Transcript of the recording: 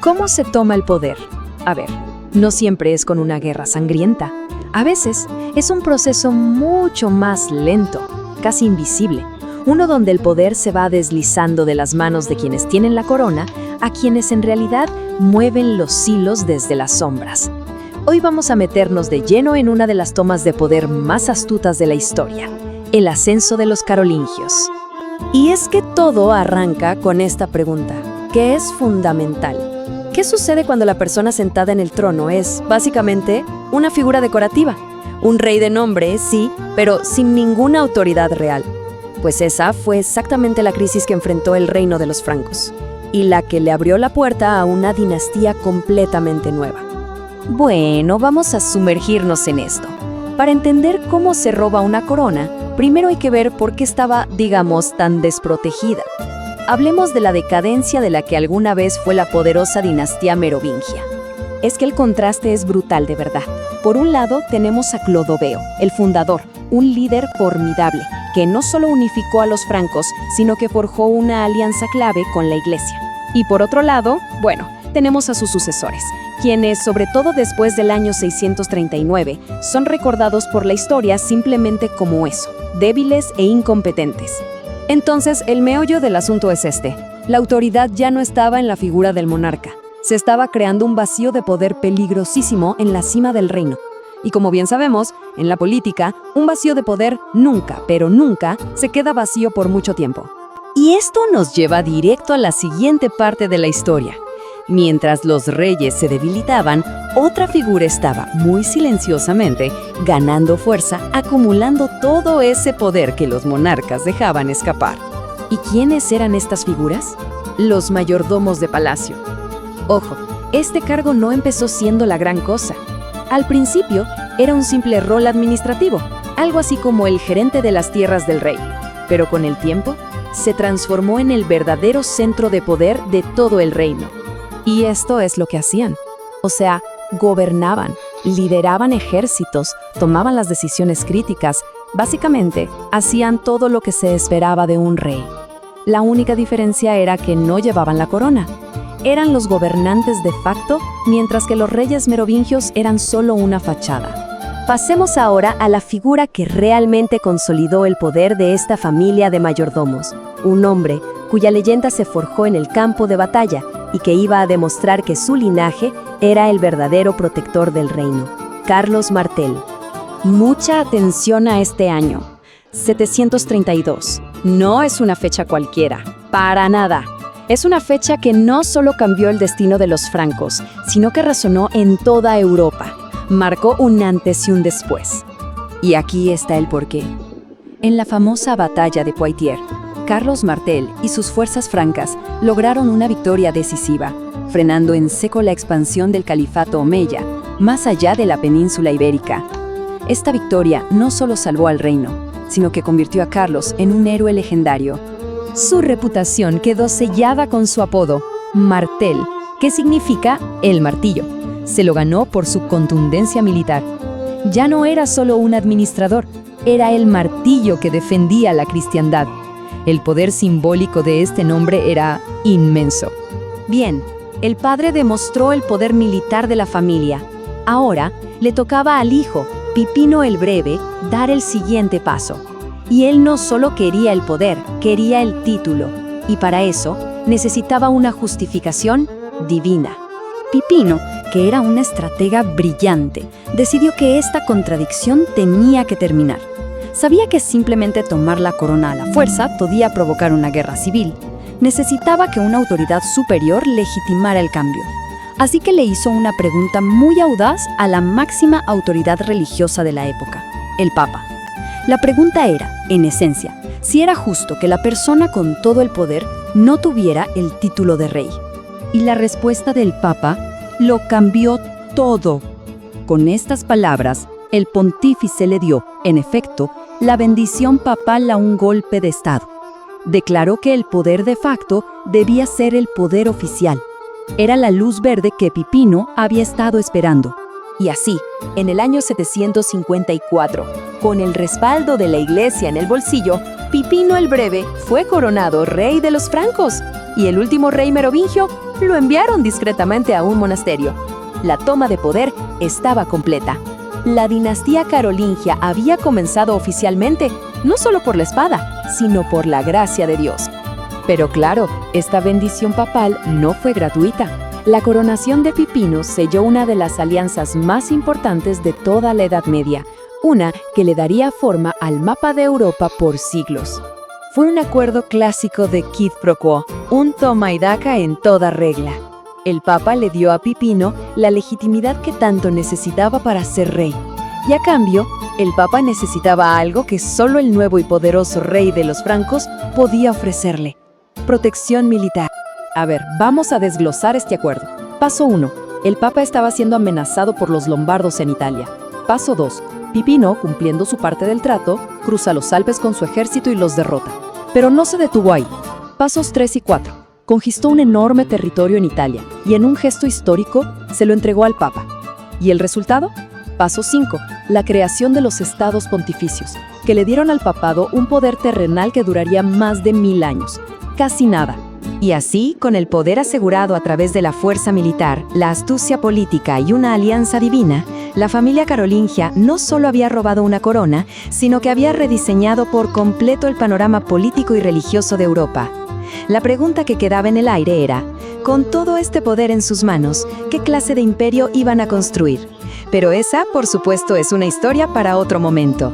¿Cómo se toma el poder? A ver, no siempre es con una guerra sangrienta. A veces es un proceso mucho más lento, casi invisible. Uno donde el poder se va deslizando de las manos de quienes tienen la corona a quienes en realidad mueven los hilos desde las sombras. Hoy vamos a meternos de lleno en una de las tomas de poder más astutas de la historia, el ascenso de los carolingios. Y es que todo arranca con esta pregunta, que es fundamental. ¿Qué sucede cuando la persona sentada en el trono es, básicamente, una figura decorativa? Un rey de nombre, sí, pero sin ninguna autoridad real. Pues esa fue exactamente la crisis que enfrentó el reino de los francos, y la que le abrió la puerta a una dinastía completamente nueva. Bueno, vamos a sumergirnos en esto. Para entender cómo se roba una corona, primero hay que ver por qué estaba, digamos, tan desprotegida. Hablemos de la decadencia de la que alguna vez fue la poderosa dinastía merovingia. Es que el contraste es brutal de verdad. Por un lado tenemos a Clodoveo, el fundador, un líder formidable, que no solo unificó a los francos, sino que forjó una alianza clave con la Iglesia. Y por otro lado, bueno, tenemos a sus sucesores, quienes, sobre todo después del año 639, son recordados por la historia simplemente como eso, débiles e incompetentes. Entonces, el meollo del asunto es este. La autoridad ya no estaba en la figura del monarca. Se estaba creando un vacío de poder peligrosísimo en la cima del reino. Y como bien sabemos, en la política, un vacío de poder nunca, pero nunca, se queda vacío por mucho tiempo. Y esto nos lleva directo a la siguiente parte de la historia. Mientras los reyes se debilitaban, otra figura estaba muy silenciosamente ganando fuerza, acumulando todo ese poder que los monarcas dejaban escapar. ¿Y quiénes eran estas figuras? Los mayordomos de palacio. Ojo, este cargo no empezó siendo la gran cosa. Al principio era un simple rol administrativo, algo así como el gerente de las tierras del rey. Pero con el tiempo, se transformó en el verdadero centro de poder de todo el reino. Y esto es lo que hacían. O sea, gobernaban, lideraban ejércitos, tomaban las decisiones críticas. Básicamente, hacían todo lo que se esperaba de un rey. La única diferencia era que no llevaban la corona. Eran los gobernantes de facto, mientras que los reyes merovingios eran solo una fachada. Pasemos ahora a la figura que realmente consolidó el poder de esta familia de mayordomos. Un hombre cuya leyenda se forjó en el campo de batalla y que iba a demostrar que su linaje era el verdadero protector del reino. Carlos Martel. Mucha atención a este año. 732. No es una fecha cualquiera, para nada. Es una fecha que no solo cambió el destino de los francos, sino que resonó en toda Europa. Marcó un antes y un después. Y aquí está el porqué. En la famosa batalla de Poitiers, Carlos Martel y sus fuerzas francas lograron una victoria decisiva, frenando en seco la expansión del califato omeya, más allá de la península ibérica. Esta victoria no solo salvó al reino, sino que convirtió a Carlos en un héroe legendario. Su reputación quedó sellada con su apodo, Martel, que significa el martillo. Se lo ganó por su contundencia militar. Ya no era solo un administrador, era el martillo que defendía la cristiandad. El poder simbólico de este nombre era inmenso. Bien, el padre demostró el poder militar de la familia. Ahora le tocaba al hijo, Pipino el Breve, dar el siguiente paso. Y él no solo quería el poder, quería el título. Y para eso necesitaba una justificación divina. Pipino, que era una estratega brillante, decidió que esta contradicción tenía que terminar. Sabía que simplemente tomar la corona a la fuerza podía provocar una guerra civil. Necesitaba que una autoridad superior legitimara el cambio. Así que le hizo una pregunta muy audaz a la máxima autoridad religiosa de la época, el Papa. La pregunta era, en esencia, si era justo que la persona con todo el poder no tuviera el título de rey. Y la respuesta del Papa lo cambió todo. Con estas palabras, el pontífice le dio, en efecto, la bendición papal a un golpe de Estado. Declaró que el poder de facto debía ser el poder oficial. Era la luz verde que Pipino había estado esperando. Y así, en el año 754, con el respaldo de la iglesia en el bolsillo, Pipino el Breve fue coronado rey de los francos, y el último rey merovingio lo enviaron discretamente a un monasterio. La toma de poder estaba completa. La dinastía carolingia había comenzado oficialmente, no solo por la espada, sino por la gracia de Dios. Pero claro, esta bendición papal no fue gratuita. La coronación de Pipino selló una de las alianzas más importantes de toda la Edad Media, una que le daría forma al mapa de Europa por siglos. Fue un acuerdo clásico de quid pro quo, un toma y daca en toda regla. El Papa le dio a Pipino la legitimidad que tanto necesitaba para ser rey, y a cambio, el Papa necesitaba algo que solo el nuevo y poderoso rey de los francos podía ofrecerle: protección militar. A ver, vamos a desglosar este acuerdo. Paso 1. El Papa estaba siendo amenazado por los lombardos en Italia. Paso 2. Pipino, cumpliendo su parte del trato, cruza los Alpes con su ejército y los derrota. Pero no se detuvo ahí. Pasos 3 y 4. Conquistó un enorme territorio en Italia y en un gesto histórico se lo entregó al Papa. ¿Y el resultado? Paso 5. La creación de los estados pontificios, que le dieron al papado un poder terrenal que duraría más de 1000 años. Casi nada. Y así, con el poder asegurado a través de la fuerza militar, la astucia política y una alianza divina, la familia carolingia no solo había robado una corona, sino que había rediseñado por completo el panorama político y religioso de Europa. La pregunta que quedaba en el aire era, con todo este poder en sus manos, ¿qué clase de imperio iban a construir? Pero esa, por supuesto, es una historia para otro momento.